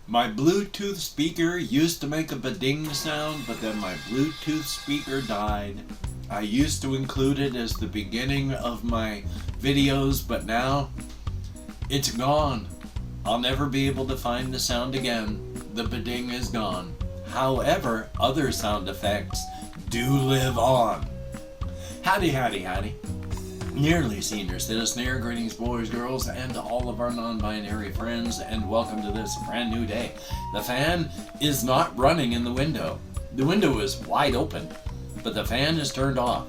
My Bluetooth speaker used to make a ba-ding sound, but then my Bluetooth speaker died. I used to include it as the beginning of my videos, but now it's gone. I'll never be able to find the sound again. The ba-ding is gone. However, other sound effects do live on. Howdy, howdy, howdy. Nearly senior citizen here, greetings boys, girls, and all of our non-binary friends, and welcome to this brand new day. The fan is not running in the window. The window is wide open, but the fan is turned off.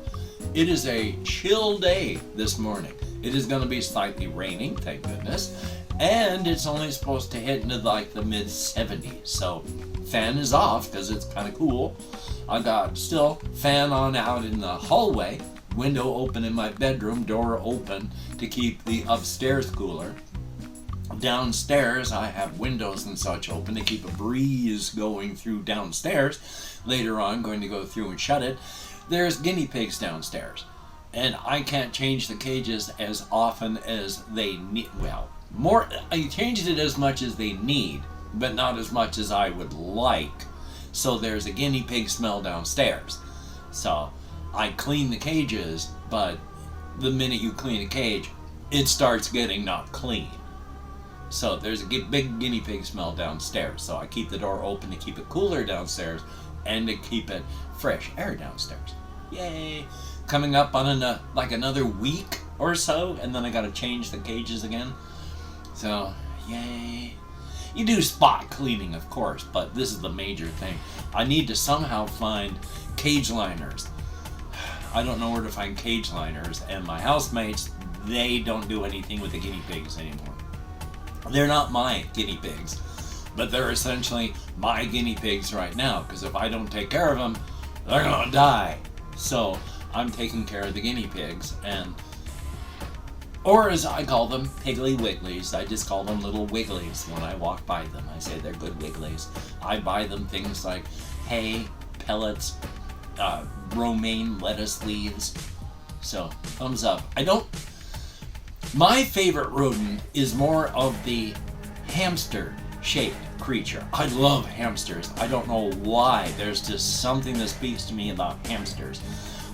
It is a chill day this morning. It is going to be slightly raining, thank goodness, and it's only supposed to hit into like the mid-70s, so fan is off because it's kind of cool. I got still fan on out in the hallway, window open in my bedroom, door open to keep the upstairs cooler. Downstairs I have windows and such open to keep a breeze going through downstairs. Later on I'm going to go through and shut it. There's guinea pigs downstairs, and I can't change the cages as often as they need. Well, more, I changed it as much as they need, but not as much as I would like. So there's a guinea pig smell downstairs. So I clean the cages, but the minute you clean a cage, it starts getting not clean. So there's a big guinea pig smell downstairs. So I keep the door open to keep it cooler downstairs and to keep it fresh air downstairs. Yay! Coming up on like another week or so, and then I gotta change the cages again. So, yay. You do spot cleaning, of course, but this is the major thing. I need to somehow find cage liners. I don't know where to find cage liners, and my housemates, they don't do anything with the guinea pigs anymore. They're not my guinea pigs, but they're essentially my guinea pigs right now, because if I don't take care of them, they're gonna die. So I'm taking care of the guinea pigs, or as I call them, Piggly Wigglies. I just call them little wigglies when I walk by them. I say they're good wigglies. I buy them things like hay, pellets, romaine lettuce leaves. So, thumbs up. My favorite rodent is more of the hamster-shaped creature. I love hamsters. I don't know why. There's just something that speaks to me about hamsters.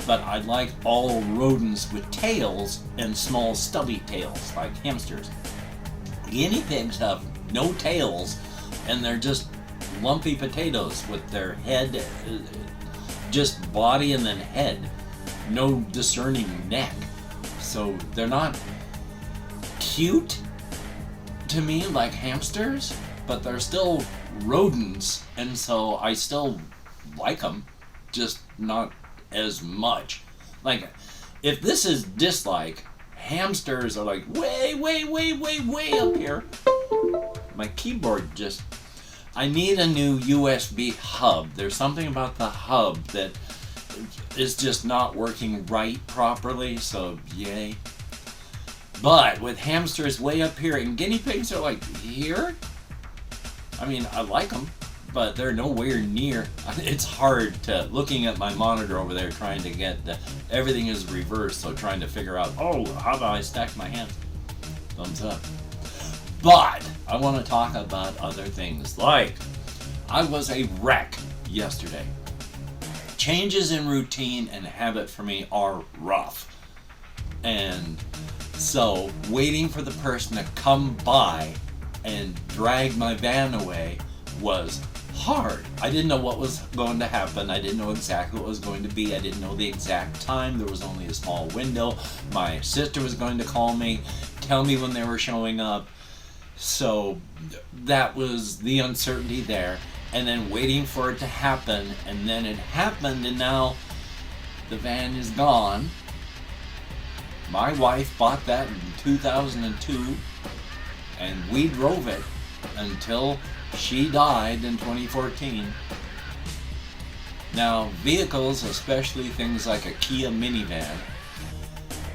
But I like all rodents with tails and small stubby tails, like hamsters. Guinea pigs have no tails, and they're just lumpy potatoes with their head, just body and then head. No discerning neck. So they're not cute to me like hamsters, but they're still rodents, and so I still like them, just not as much. Like, if this is dislike, hamsters are like way up here. My keyboard just, I need a new USB hub. There's something about the hub that is just not working right properly, so yay. But with hamsters way up here and guinea pigs are like here, I mean, I like them, but they're nowhere near. It's hard to, looking at my monitor over there, trying to get everything is reversed, so trying to figure out, how do I stack my hands? Thumbs up. But I want to talk about other things, like I was a wreck yesterday. Changes in routine and habit for me are rough. And so waiting for the person to come by and drag my van away was hard. I didn't know what was going to happen. I didn't know exactly what was going to be. I didn't know the exact time. There was only a small window. My sister was going to call me, tell me when they were showing up. So that was the uncertainty there. And then waiting for it to happen, and then it happened, and now the van is gone. My wife bought that in 2002, and we drove it until she died in 2014. Now, vehicles, especially things like a Kia Minivan,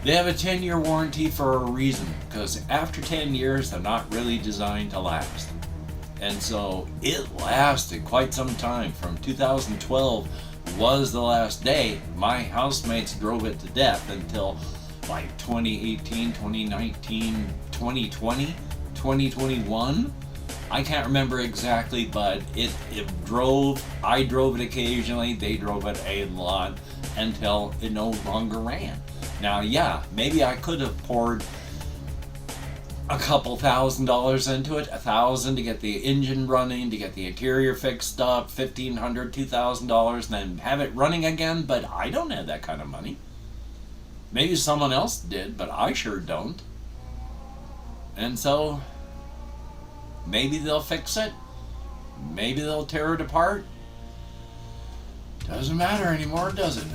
they have a 10-year warranty for a reason, because after 10 years, they're not really designed to last. And so it lasted quite some time. From 2012 was the last day. My housemates drove it to death until like 2018, 2019, 2020, 2021. I can't remember exactly, but I drove it occasionally, they drove it a lot until it no longer ran. Now, yeah, maybe I could have poured a couple $1,000s into it, $1,000 to get the engine running, to get the interior fixed up, $1,500, $2,000, and then have it running again, but I don't have that kind of money. Maybe someone else did, but I sure don't. And so, maybe they'll fix it. Maybe they'll tear it apart. Doesn't matter anymore, does it?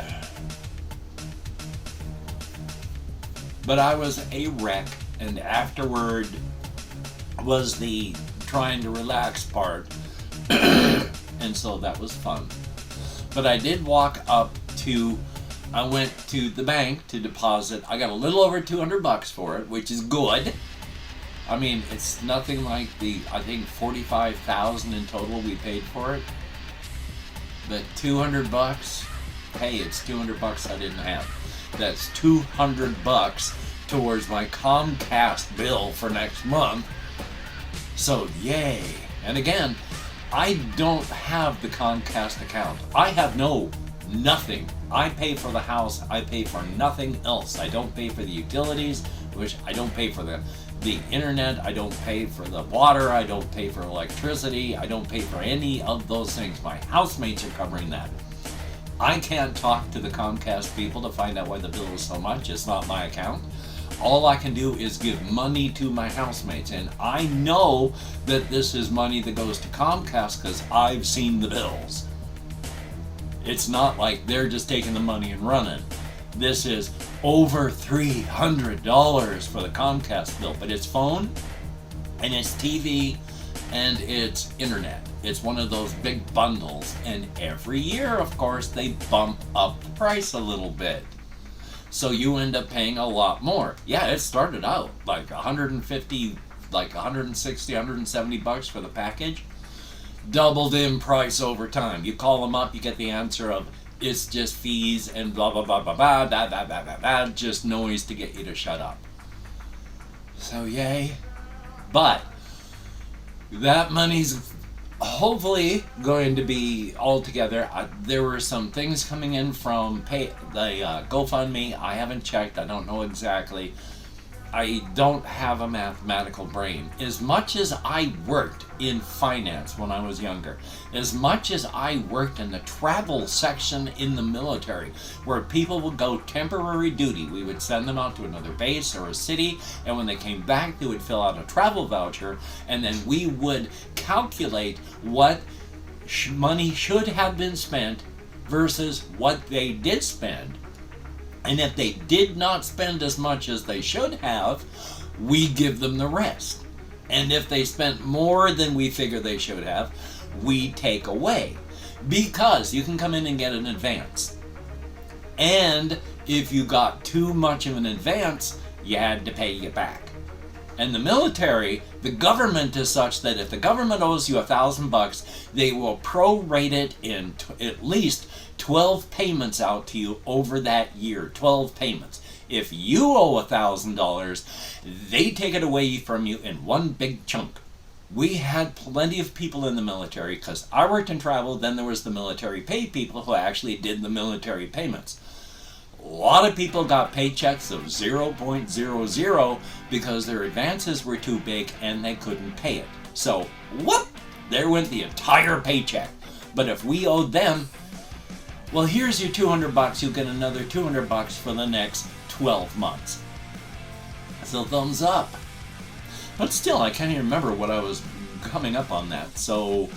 But I was a wreck, and afterward was the trying to relax part. And so that was fun. But I did walk up to, I went to the bank to deposit. I got a little over $200 for it, which is good. I mean, it's nothing like the, I think, $45,000 in total we paid for it. But $200, hey, it's $200 I didn't have. That's $200 towards my Comcast bill for next month. So, yay. And again, I don't have the Comcast account. I have nothing. I pay for the house. I pay for nothing else. I don't pay for the utilities, which I don't pay for the internet. I don't pay for the water. I don't pay for electricity. I don't pay for any of those things. My housemates are covering that. I can't talk to the Comcast people to find out why the bill is so much. It's not my account. All I can do is give money to my housemates, and I know that this is money that goes to Comcast because I've seen the bills. It's not like they're just taking the money and running. This is over $300 for the Comcast bill, but it's phone, and it's TV, and it's internet. It's one of those big bundles, and every year, of course, they bump up the price a little bit. So you end up paying a lot more. Yeah, it started out like $150, like $160, $170 for the package. Doubled in price over time. You call them up, you get the answer of, it's just fees and blah, blah, blah, blah, blah, blah, blah, blah, blah, blah, just noise to get you to shut up. So yay. But that money's hopefully going to be all together. There were some things coming in from the GoFundMe. I haven't checked. I don't know exactly. I don't have a mathematical brain. As much as I worked in finance when I was younger, as much as I worked in the travel section in the military, where people would go temporary duty, we would send them out to another base or a city, and when they came back, they would fill out a travel voucher, and then we would calculate what money should have been spent versus what they did spend. And if they did not spend as much as they should have, we give them the rest. And if they spent more than we figure they should have, we take away. Because you can come in and get an advance. And if you got too much of an advance, you had to pay it back. And the military, the government is such that if the government owes you $1,000, they will prorate it in at least 12 payments out to you over that year. 12 payments. If you owe $1,000, they take it away from you in one big chunk. We had plenty of people in the military, because I worked in travel, then there was the military pay people who actually did the military payments. A lot of people got paychecks of 0.00 because their advances were too big and they couldn't pay it. So, whoop! There went the entire paycheck. But if we owed them, well, here's your $200, you'll get another $200 for the next 12 months. So thumbs up. But still, I can't even remember what I was coming up on that. So,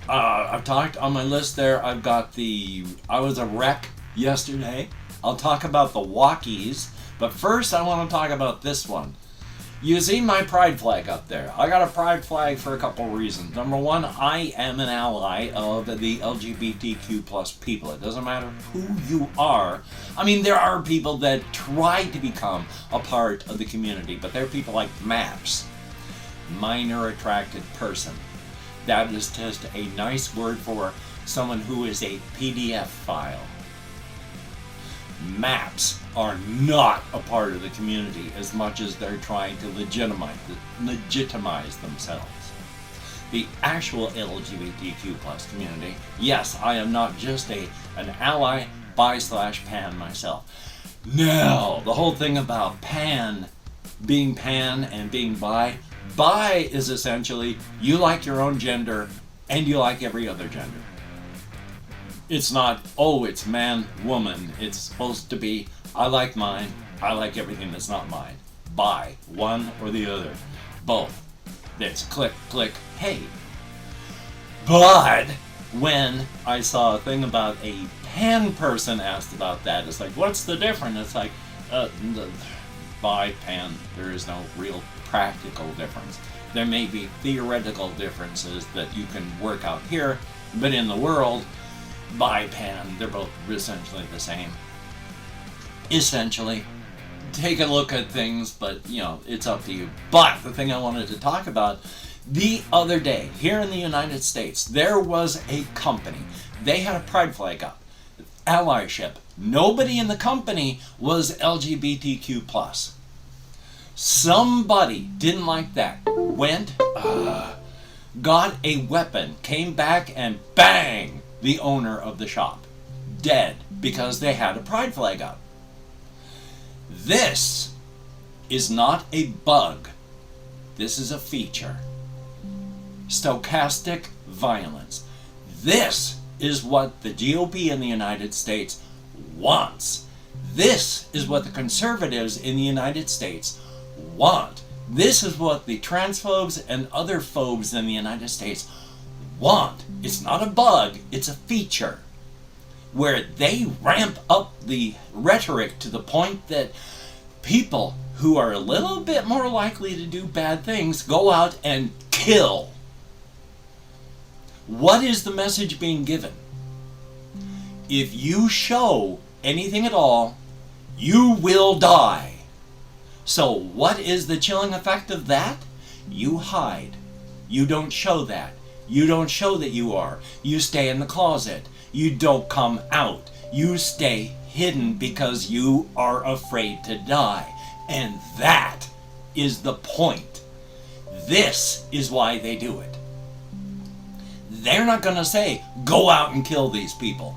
I've talked on my list there. I've got I was a wreck yesterday. I'll talk about the walkies, but first I want to talk about this one. You see my pride flag up there. I got a pride flag for a couple reasons. Number one, I am an ally of the LGBTQ plus people. It doesn't matter who you are. I mean, there are people that try to become a part of the community, but there are people like MAPS, minor attracted person. That is just a nice word for someone who is a PDF file. MAPS are not a part of the community as much as they're trying to legitimize themselves. the actual LGBTQ plus community. Yes, I am not just an ally bi/pan myself. Now, the whole thing about being pan and being bi is essentially you like your own gender and you like every other gender. It's not, oh, it's man, woman. It's supposed to be, I like mine, I like everything that's not mine. Bi, one or the other. Both. It's click, click, hey. But when I saw a thing about a pan person asked about that, it's like, what's the difference? It's like, bi, pan, there is no real practical difference. There may be theoretical differences that you can work out here, but in the world, bi, pan, they're both essentially the same. Essentially. Take a look at things, but it's up to you. But the thing I wanted to talk about, the other day, here in the United States, there was a company. They had a pride flag up. Allyship. Nobody in the company was LGBTQ+. Somebody didn't like that. Went, got a weapon, came back, and bang! The owner of the shop. Dead. Because they had a pride flag up. This is not a bug. This is a feature. Stochastic violence. This is what the GOP in the United States wants. This is what the conservatives in the United States want. This is what the transphobes and other phobes in the United States want. It's not a bug, it's a feature. Where they ramp up the rhetoric to the point that people who are a little bit more likely to do bad things go out and kill. What is the message being given? If you show anything at all, you will die. So what is the chilling effect of that? You hide. You don't show that. You don't show that you are. You stay in the closet. You don't come out. You stay hidden because you are afraid to die. And that is the point. This is why they do it. They're not going to say, go out and kill these people.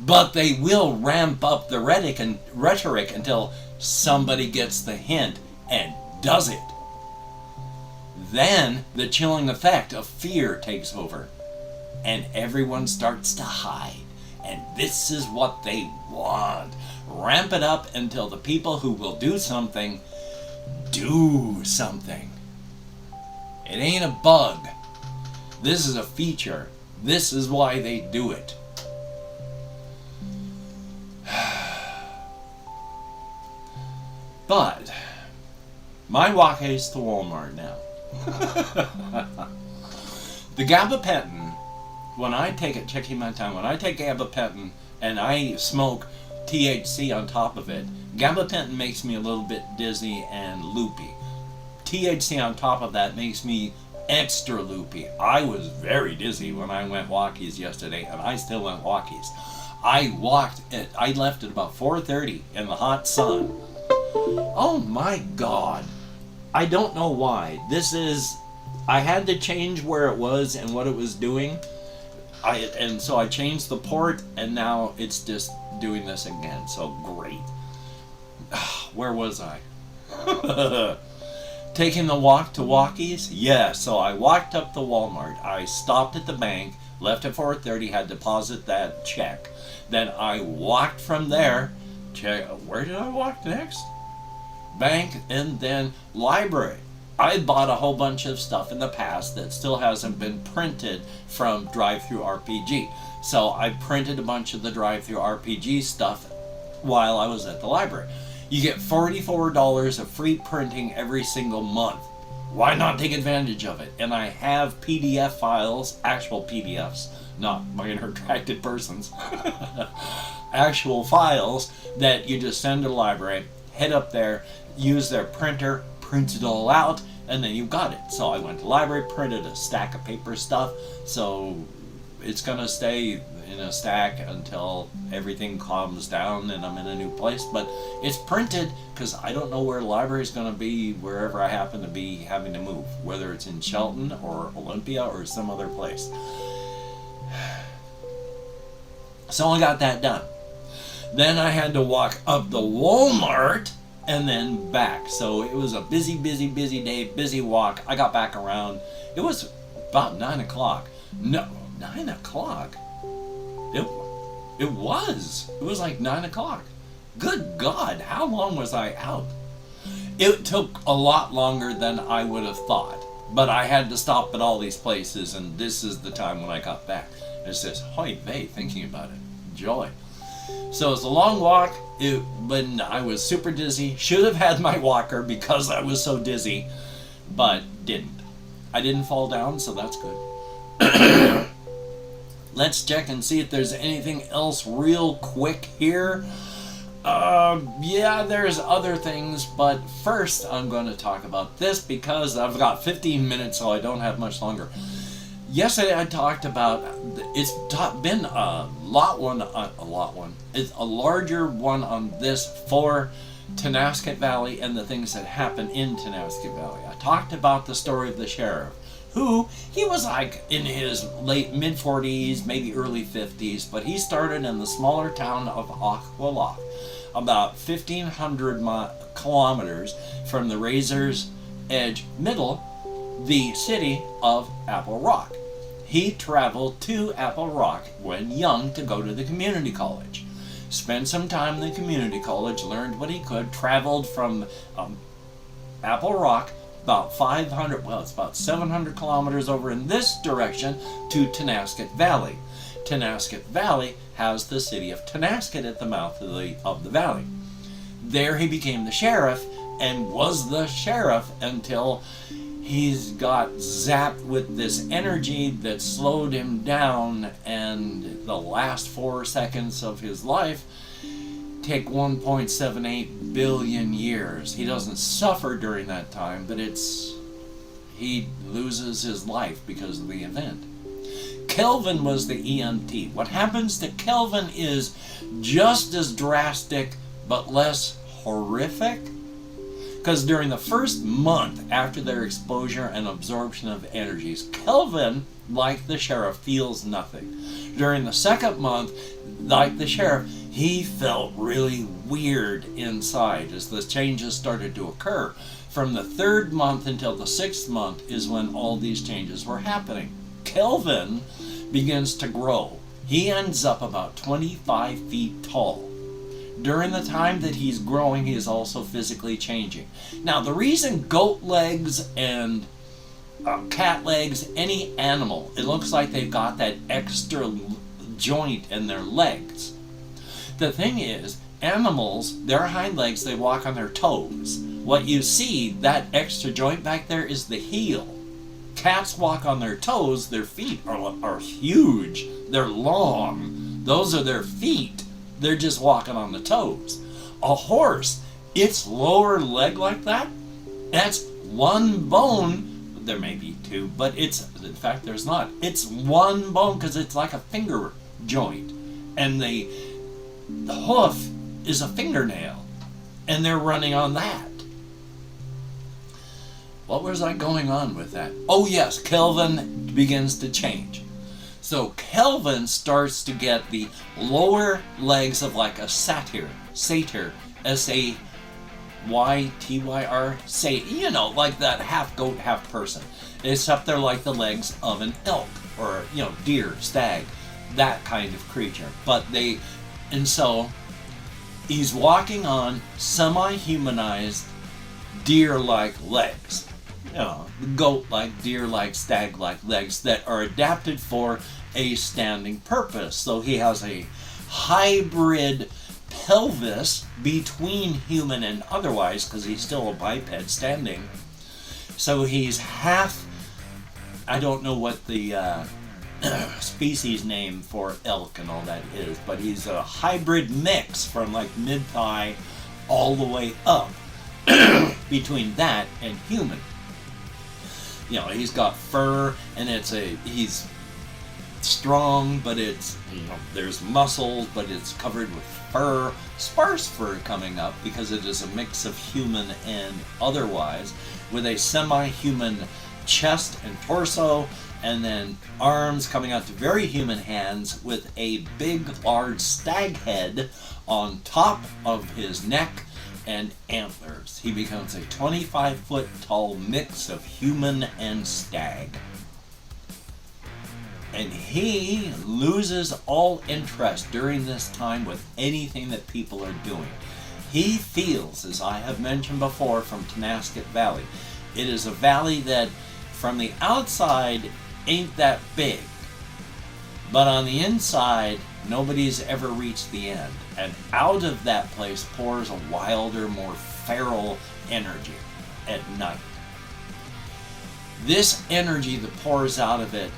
But they will ramp up the rhetoric until somebody gets the hint and does it. Then the chilling effect of fear takes over. And everyone starts to hide. And this is what they want. Ramp it up until the people who will do something, do something. It ain't a bug. This is a feature. This is why they do it. But my walk is to Walmart now. The gabapentin, when I take it, checking my time, when I take gabapentin and I smoke THC on top of it, gabapentin makes me a little bit dizzy and loopy. THC on top of that makes me extra loopy. I was very dizzy when I went walkies yesterday, and I still went walkies. I left at about 4:30 in the hot sun. Oh my God. I don't know why. I had to change where it was and what it was doing. So I changed the port, and now it's just doing this again. So great. Where was I? Taking the walk to Walkies? Yeah, so I walked up to Walmart. I stopped at the bank, left at 4:30, had to deposit that check. Then I walked from there. Where did I walk next? Bank, and then library. I bought a whole bunch of stuff in the past that still hasn't been printed from Drive-Thru RPG. So I printed a bunch of the Drive-Thru RPG stuff while I was at the library. You get $44 of free printing every single month. Why not take advantage of it? And I have PDF files, actual PDFs, not minor attracted persons, actual files that you just send to the library, head up there, use their printer, print it all out, and then you've got it. So I went to the library, printed a stack of paper stuff, so it's gonna stay in a stack until everything calms down and I'm in a new place. But it's printed because I don't know where the library is going to be wherever I happen to be having to move, whether it's in Shelton or Olympia or some other place. So I got that done. Then I had to walk up the Walmart and then back. So it was a busy day, busy walk. I got back around. It was about 9 o'clock. No, 9 o'clock? It was. It was like 9 o'clock. Good God, how long was I out? It took a lot longer than I would have thought. But I had to stop at all these places, and this is the time when I got back. It's this hoy vey thinking about it. Joy. So it's a long walk, but I was super dizzy. Should have had my walker because I was so dizzy, but didn't. I didn't fall down, so that's good. Let's check and see if there's anything else real quick here. Yeah, there's other things, but first I'm going to talk about this because I've got 15 minutes, so I don't have much longer. Yesterday I talked about, it's been a larger one on this for Tonasket Valley and the things that happen in Tonasket Valley. I talked about the story of the sheriff, who, he was like in his late mid-40s, maybe early 50s, but he started in the smaller town of Aqualock, about 1,500 kilometers from the Razor's Edge Middle, the city of Apple Rock. He traveled to Apple Rock when young to go to the community college. Spent some time in the community college, learned what he could, traveled from Apple Rock about 700 kilometers over in this direction to Tonasket Valley. Tonasket Valley has the city of Tonasket at the mouth of the valley. There he became the sheriff and was the sheriff until he's got zapped with this energy that slowed him down, and the last 4 seconds of his life take 1.78 billion years. He doesn't suffer during that time, but he loses his life because of the event. Kelvin was the EMT. What happens to Kelvin is just as drastic but less horrific. Because during the first month after their exposure and absorption of energies, Kelvin, like the sheriff, feels nothing. During the second month, like the sheriff, he felt really weird inside as the changes started to occur. From the third month until the 6th month is when all these changes were happening. Kelvin begins to grow. He ends up about 25 feet tall. During the time that he's growing, he is also physically changing. Now, the reason goat legs and cat legs, any animal, it looks like they've got that extra joint in their legs. The thing is, animals, their hind legs, they walk on their toes. What you see, that extra joint back there, is the heel. Cats walk on their toes. Their feet are huge. They're long. Those are their feet. They're just walking on the toes. A horse, its lower leg like that, that's one bone. There may be two, but in fact there's not. It's one bone because it's like a finger joint. And the hoof is a fingernail. And they're running on that. What was I going on with that? Oh yes, Kelvin begins to change. So Kelvin starts to get the lower legs of like a satyr, S-A-Y-T-Y-R, like that half goat, half person. Except they're like the legs of an elk or, deer, stag, that kind of creature. And so he's walking on semi-humanized deer-like legs. Goat-like, deer-like, stag-like legs that are adapted for a standing purpose. So he has a hybrid pelvis between human and otherwise, because he's still a biped standing. So he's half, I don't know what the species name for elk and all that is, but he's a hybrid mix from like mid-thigh all the way up between that and human. He's got fur, and strong, but it's, there's muscle, but it's covered with fur, sparse fur coming up because it is a mix of human and otherwise, with a semi-human chest and torso, and then arms coming out to very human hands with a big, large stag head on top of his neck and antlers. He becomes a 25-foot tall mix of human and stag. And he loses all interest during this time with anything that people are doing. He feels, as I have mentioned before, from Tonasket Valley, it is a valley that from the outside ain't that big, but on the inside nobody's ever reached the end, and out of that place pours a wilder, more feral energy at night. This energy that pours out of it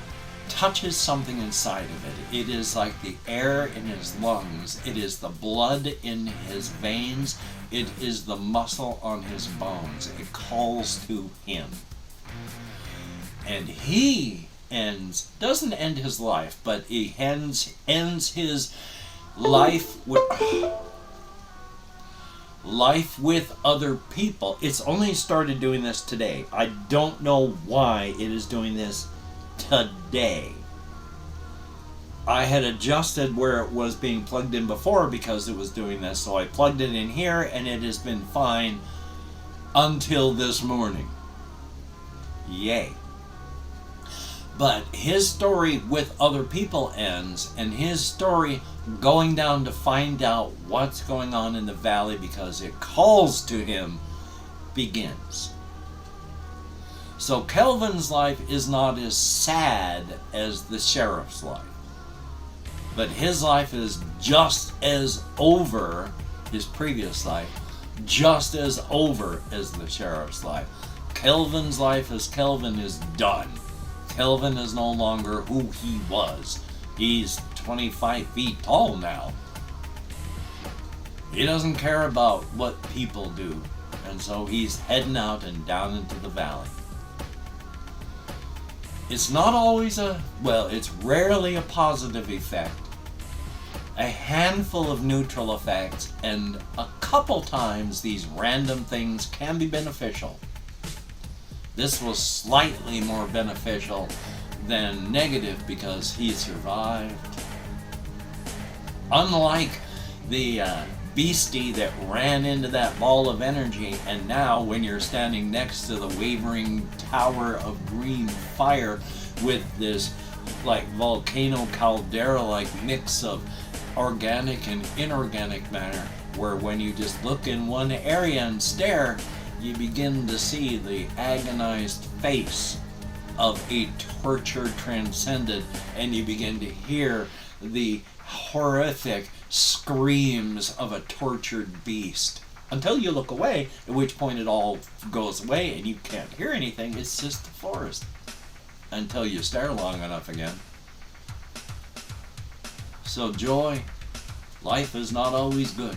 touches something inside of it. It is like the air in his lungs, it is the blood in his veins, it is the muscle on his bones. It calls to him. And he doesn't end his life, but he ends his life with other people. It's only started doing this today. I don't know why it is doing this today. I had adjusted where it was being plugged in before because it was doing this, so I plugged it in here and it has been fine until this morning. Yay. But his story with other people ends, and his story going down to find out what's going on in the valley because it calls to him begins. So Kelvin's life is not as sad as the sheriff's life, but his life is just as over, his previous life, just as over as the sheriff's life. Kelvin's life as Kelvin is done. Kelvin is no longer who he was. He's 25 feet tall now. He doesn't care about what people do, and so he's heading out and down into the valley. It's not always it's rarely a positive effect. A handful of neutral effects, and a couple times these random things can be beneficial. This was slightly more beneficial than negative because he survived. Unlike the beastie that ran into that ball of energy, and now when you're standing next to the wavering tower of green fire with this like volcano caldera like mix of organic and inorganic matter, where when you just look in one area and stare, you begin to see the agonized face of a tortured transcendent, and you begin to hear the horrific screams of a tortured beast. Until you look away, at which point it all goes away and you can't hear anything. It's just the forest. Until you stare long enough again. So joy, life is not always good.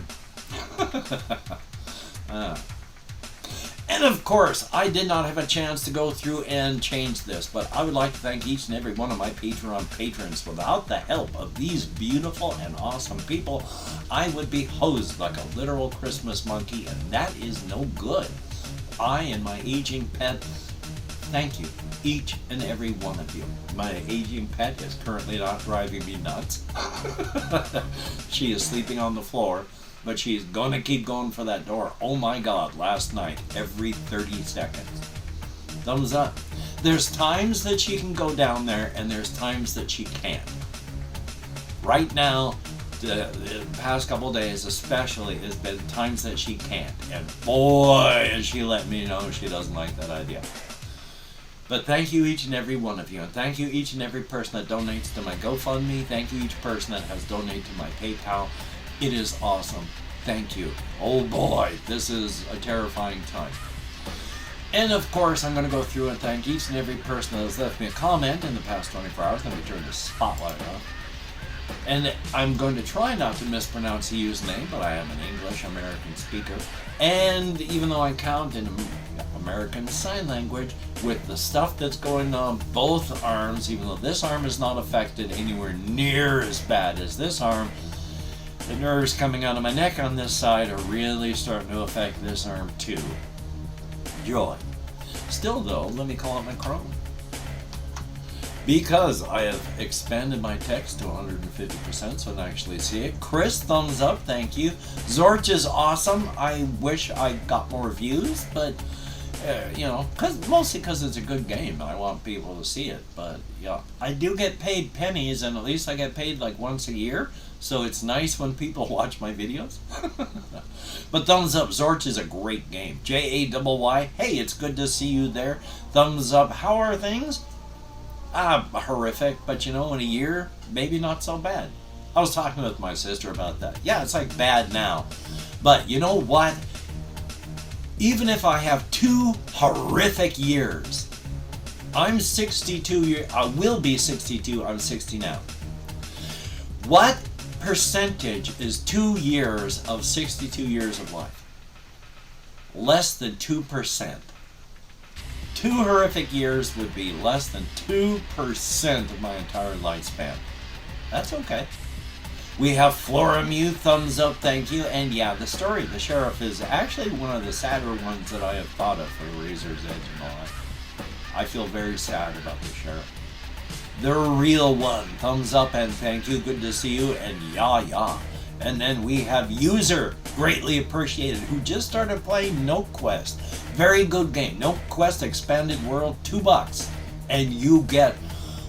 And of course, I did not have a chance to go through and change this, but I would like to thank each and every one of my Patreon patrons. Without the help of these beautiful and awesome people, I would be hosed like a literal Christmas monkey, and that is no good. I and my aging pet, thank you, each and every one of you. My aging pet is currently not driving me nuts. She is sleeping on the floor, but she's gonna keep going for that door. Oh my God, last night, every 30 seconds. Thumbs up. There's times that she can go down there, and there's times that she can't. Right now, the past couple days especially, has been times that she can't. And boy, has she let me know she doesn't like that idea. But thank you each and every one of you, and thank you each and every person that donates to my GoFundMe. Thank you each person that has donated to my PayPal. It is awesome. Thank you. Oh boy, this is a terrifying time. And of course, I'm going to go through and thank each and every person that has left me a comment in the past 24 hours. Let me turn the spotlight off. And I'm going to try not to mispronounce the username, but I am an English American speaker. And even though I count in American Sign Language with the stuff that's going on both arms, even though this arm is not affected anywhere near as bad as this arm. The nerves coming out of my neck on this side are really starting to affect this arm too. Joy. Still though, let me call out my Chrome. Because I have expanded my text to 150% so I can actually see it. Chris, thumbs up, thank you. Zorch is awesome. I wish I got more views, but mostly because it's a good game. I want people to see it, but yeah. I do get paid pennies, and at least I get paid like once a year, so it's nice when people watch my videos. But thumbs up, Zorch is a great game. Jay, hey, it's good to see you there. Thumbs up, how are things? Horrific, but in a year, maybe not so bad. I was talking with my sister about that. Yeah, it's like bad now. But you know what? Even if I have 2 horrific years, I'm 62 I will be 62, I'm 60 now. What percentage is 2 years of 62 years of life? Less than 2%. 2 horrific years would be less than 2% of my entire lifespan. That's okay. We have Floramu, thumbs up, thank you. And yeah, the story of the sheriff is actually one of the sadder ones that I have thought of for Razor's Edge and all that. I feel very sad about the sheriff. The real one, thumbs up and thank you, good to see you, and yeah. And then we have User, greatly appreciated, who just started playing Note Quest. Very good game. Note Quest Expanded World, $2. And you get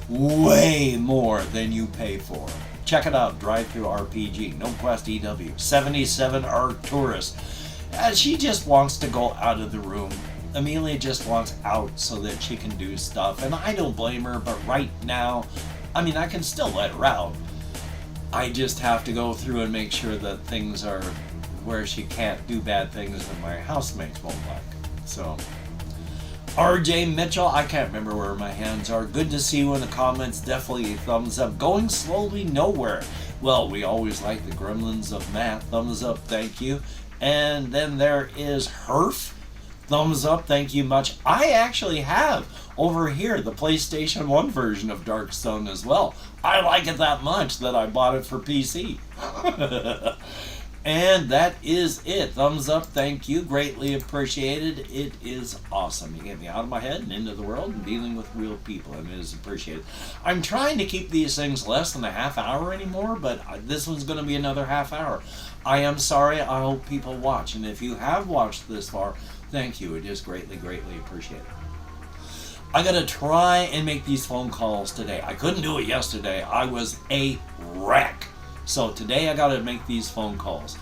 way more than you pay for. Check it out, Drive-Thru RPG, Note Quest EW, 77 Arcturus. She just wants to go out of the room. Amelia just wants out so that she can do stuff. And I don't blame her, but right now, I can still let her out. I just have to go through and make sure that things are where she can't do bad things that my housemates won't like. So, RJ Mitchell, I can't remember where my hands are. Good to see you in the comments. Definitely a thumbs up. Going slowly nowhere. Well, we always like the gremlins of math. Thumbs up, thank you. And then there is Herf. Thumbs up, thank you much. I actually have over here the PlayStation 1 version of Darkstone as well. I like it that much that I bought it for PC. And that is it. Thumbs up, thank you. Greatly appreciated. It is awesome. You get me out of my head and into the world and dealing with real people, and it is appreciated. I'm trying to keep these things less than a half hour anymore, but this one's going to be another half hour. I am sorry. I hope people watch, and if you have watched this far, thank you. It is greatly, greatly appreciated. I gotta try and make these phone calls today. I couldn't do it yesterday. I was a wreck. So today I gotta make these phone calls.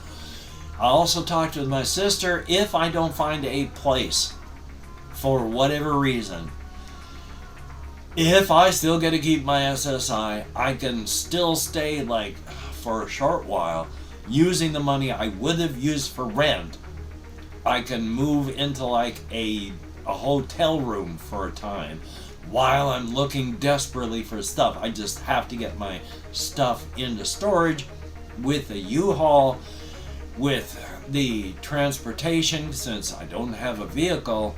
I also talked with my sister. If I don't find a place for whatever reason, if I still get to keep my SSI, I can still stay for a short while using the money I would have used for rent. I can move into a hotel room for a time while I'm looking desperately for stuff. I just have to get my stuff into storage with a U-Haul, with the transportation, since I don't have a vehicle.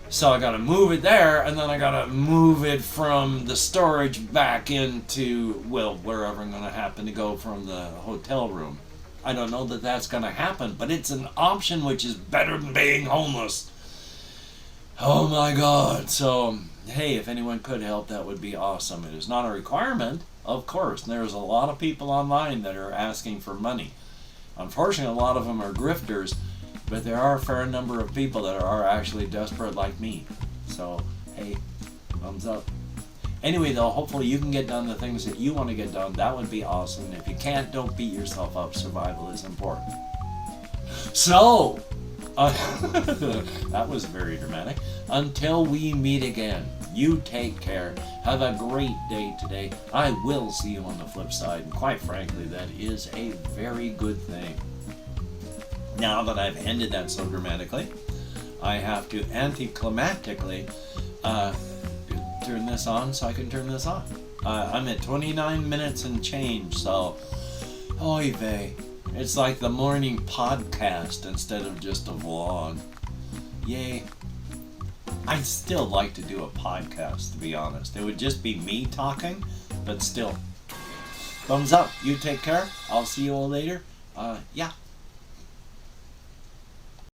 So I gotta move it there, and then I gotta move it from the storage back into, wherever I'm gonna happen to go from the hotel room. I don't know that that's gonna happen, but it's an option which is better than being homeless. Oh my God. So, hey, if anyone could help, that would be awesome. It is not a requirement, of course. There's a lot of people online that are asking for money. Unfortunately, a lot of them are grifters, but there are a fair number of people that are actually desperate like me. So, hey, thumbs up. Anyway, though, hopefully you can get done the things that you want to get done. That would be awesome. If you can't, don't beat yourself up. Survival is important. So, that was very dramatic. Until we meet again, you take care. Have a great day today. I will see you on the flip side. And quite frankly, that is a very good thing. Now that I've ended that so dramatically, I have to anticlimactically turn this on so I can turn this on. I'm at 29 minutes and change, so oy vey. It's like the morning podcast instead of just a vlog. Yay. I'd still like to do a podcast, to be honest. It would just be me talking, but still. Thumbs up. You take care. I'll see you all later. Yeah.